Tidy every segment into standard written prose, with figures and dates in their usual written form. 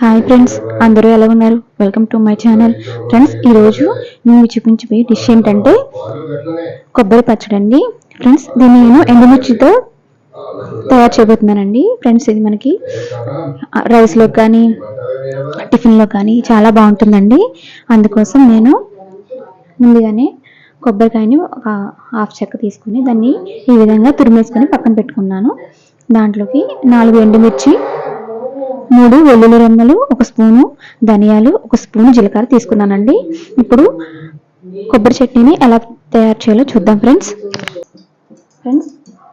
Hi friends, అందరూ ఎలా ఉన్నారు? Welcome to my channel. Friends, ఈరోజు నేను చూపించబోయే డిష్ ఏంటంటే కొబ్బరి పచ్చడి అండి. ఫ్రెండ్స్, దీన్ని నేను ఎండుమిర్చితో తయారు చేయబోతున్నానండి. ఫ్రెండ్స్, ఇది మనకి రైస్లో కానీ టిఫిన్లో కానీ చాలా బాగుంటుందండి. అందుకోసం నేను ముందుగానే కొబ్బరికాయని ఒక హాఫ్ చెక్క తీసుకుని దాన్ని ఈ విధంగా తురిమేసుకొని పక్కన పెట్టుకున్నాను. దాంట్లోకి 4 ఎండుమిర్చి, 3 వెల్లుల్లి రెమ్మలు, 1 స్పూను ధనియాలు, 1 స్పూను జీలకర్ర తీసుకున్నానండి. ఇప్పుడు కొబ్బరి చట్నీని ఎలా తయారు చేయాలో చూద్దాం ఫ్రెండ్స్.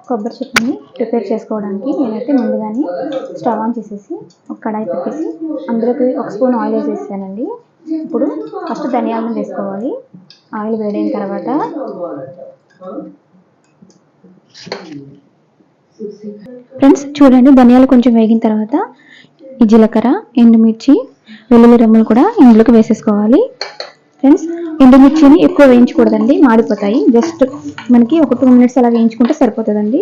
కొబ్బరి చట్నీని ప్రిపేర్ చేసుకోవడానికి నేనైతే ముందుగానే స్టవ్ ఆన్ చేసేసి ఒక కడాయి పెట్టేసి అందులోకి 1 స్పూన్ ఆయిల్ వేసేసానండి. ఇప్పుడు ఫస్ట్ ధనియాలను వేసుకోవాలి. ఆయిల్ వేడైన తర్వాత ఫ్రెండ్స్ చూడండి, ధనియాలు కొంచెం వేగిన తర్వాత ఈ జీలకర్ర, ఎండుమిర్చి, వెల్లుల్లి రెమ్మలు కూడా ఇందులోకి వేసేసుకోవాలి. ఫ్రెండ్స్, ఎండుమిర్చిని ఎక్కువ వేయించకూడదండి, మాడిపోతాయి. జస్ట్ మనకి ఒక 2 మినిట్స్ అలా వేయించుకుంటే సరిపోతుందండి.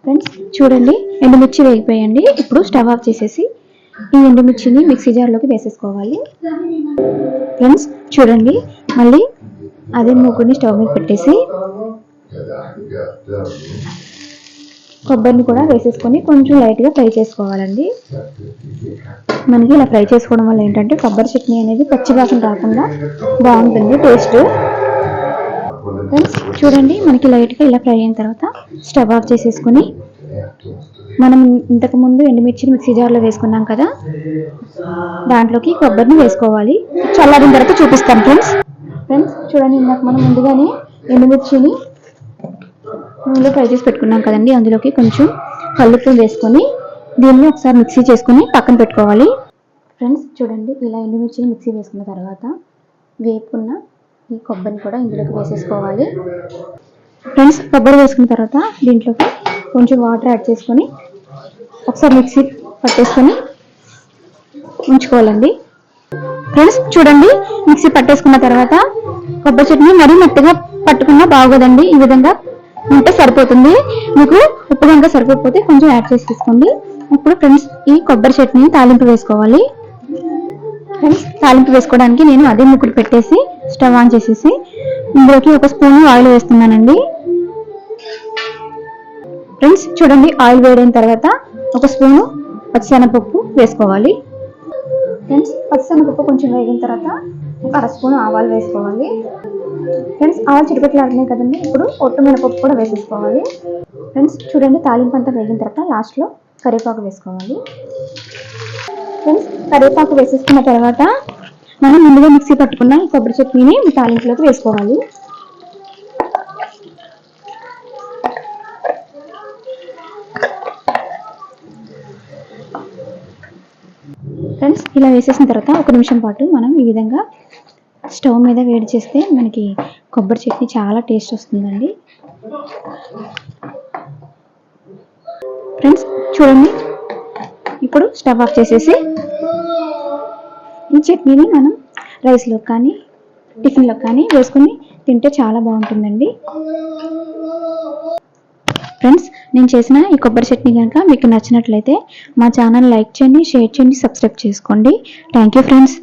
ఫ్రెండ్స్ చూడండి, ఎండుమిర్చి వేగిపోయండి. ఇప్పుడు స్టవ్ ఆఫ్ చేసేసి ఈ ఎండుమిర్చిని మిక్సీ జార్లోకి వేసేసుకోవాలి. ఫ్రెండ్స్ చూడండి, మళ్ళీ అదే మూకుడిని స్టవ్ మీద పెట్టేసి కొబ్బరిని కూడా వేసేసుకొని కొంచెం లైట్గా ఫ్రై చేసుకోవాలండి. మనకి ఇలా ఫ్రై చేసుకోవడం వల్ల ఏంటంటే కొబ్బరి చట్నీ అనేది పచ్చివాసన రాకుండా బాగుంటుంది టేస్ట్. ఫ్రెండ్స్ చూడండి, మనకి లైట్గా ఇలా ఫ్రై అయిన తర్వాత స్టవ్ ఆఫ్ చేసేసుకొని మనం ఇంతకుముందు ఎండుమిర్చిని మిక్సీ జార్లో వేసుకున్నాం కదా, దాంట్లోకి కొబ్బరిని వేసుకోవాలి. చల్లారిన తర్వాత చూపిస్తాను ఫ్రెండ్స్. చూడండి, ఇందాక మనం ముందుగానే ఎండుమిర్చిని నూనెలో ఫ్రై చేసి పెట్టుకున్నాం కదండి, అందులోకి కొంచెం కల్లుప్పు వేసుకొని దీన్ని ఒకసారి మిక్సీ చేసుకుని పక్కన పెట్టుకోవాలి. ఫ్రెండ్స్ చూడండి, ఇలా ఎండుమిర్చిని మిక్సీ వేసుకున్న తర్వాత వేపుకున్న ఈ కొబ్బరిని కూడా ఇందులోకి వేసేసుకోవాలి. ఫ్రెండ్స్, కొబ్బరి వేసుకున్న తర్వాత దీంట్లోకి కొంచెం వాటర్ యాడ్ చేసుకొని ఒకసారి మిక్సీ పట్టేసుకొని ఉంచుకోవాలండి. ఫ్రెండ్స్ చూడండి, మిక్సీ పట్టేసుకున్న తర్వాత కొబ్బరి చట్నీ మరీ మెత్తగా పట్టుకున్నా బాగోదండి. ఈ విధంగా ఉంటే సరిపోతుంది. మీకు ఉప్పు కనుక సరిపోకపోతే కొంచెం యాడ్ చేసి తీసుకోండి. ఇప్పుడు ఫ్రెండ్స్ ఈ కొబ్బరి చట్నీని తాలింపు వేసుకోవాలి. ఫ్రెండ్స్, తాలింపు వేసుకోవడానికి నేను అదే ముక్కుడు పెట్టేసి స్టవ్ ఆన్ చేసేసి ఇందులోకి 1 స్పూన్ ఆయిల్ వేస్తున్నానండి. ఫ్రెండ్స్ చూడండి, ఆయిల్ వేడైన తర్వాత 1 స్పూను పచ్చిశనగపప్పు వేసుకోవాలి. ఫ్రెండ్స్, పచ్చిశనగపప్పు కొంచెం వేగిన తర్వాత 1/2 స్పూన్ ఆవాలు వేసుకోవాలి. ఫ్రెండ్స్, ఆవాలు చిటికెట్లాడుతున్నాయి కదండి, ఇప్పుడు ఒట్టు మినపప్పు కూడా వేసేసుకోవాలి. ఫ్రెండ్స్ చూడండి, తాలింపు అంతా వేగిన తర్వాత లాస్ట్లో కరివేపాకు వేసుకోవాలి. ఫ్రెండ్స్, కరివేపాకు వేసేసుకున్న తర్వాత మనం ముందుగా మిక్సీ పట్టుకున్న ఈ కొబ్బరి చట్నీని తాలింపులోకి వేసుకోవాలి. ఫ్రెండ్స్, ఇలా వేసేసిన తర్వాత 1 నిమిషం పాటు మనం ఈ విధంగా స్టవ్ మీద వేడి చేస్తే మనకి కొబ్బరి చట్నీ చాలా టేస్ట్ వస్తుందండి. ఫ్రెండ్స్ చూడండి, ఇప్పుడు స్టవ్ ఆఫ్ చేసేసి ఈ చట్నీని మనం రైస్లో కానీ టిఫిన్లో కానీ వేసుకుని తింటే చాలా బాగుంటుందండి. ఫ్రెండ్స్, నేను చేసిన ఈ కొబ్బరి చట్నీ కనుక మీకు నచ్చినట్లయితే మా ఛానల్ లైక్ చేయండి, షేర్ చేయండి, సబ్స్క్రైబ్ చేసుకోండి. Thank you friends.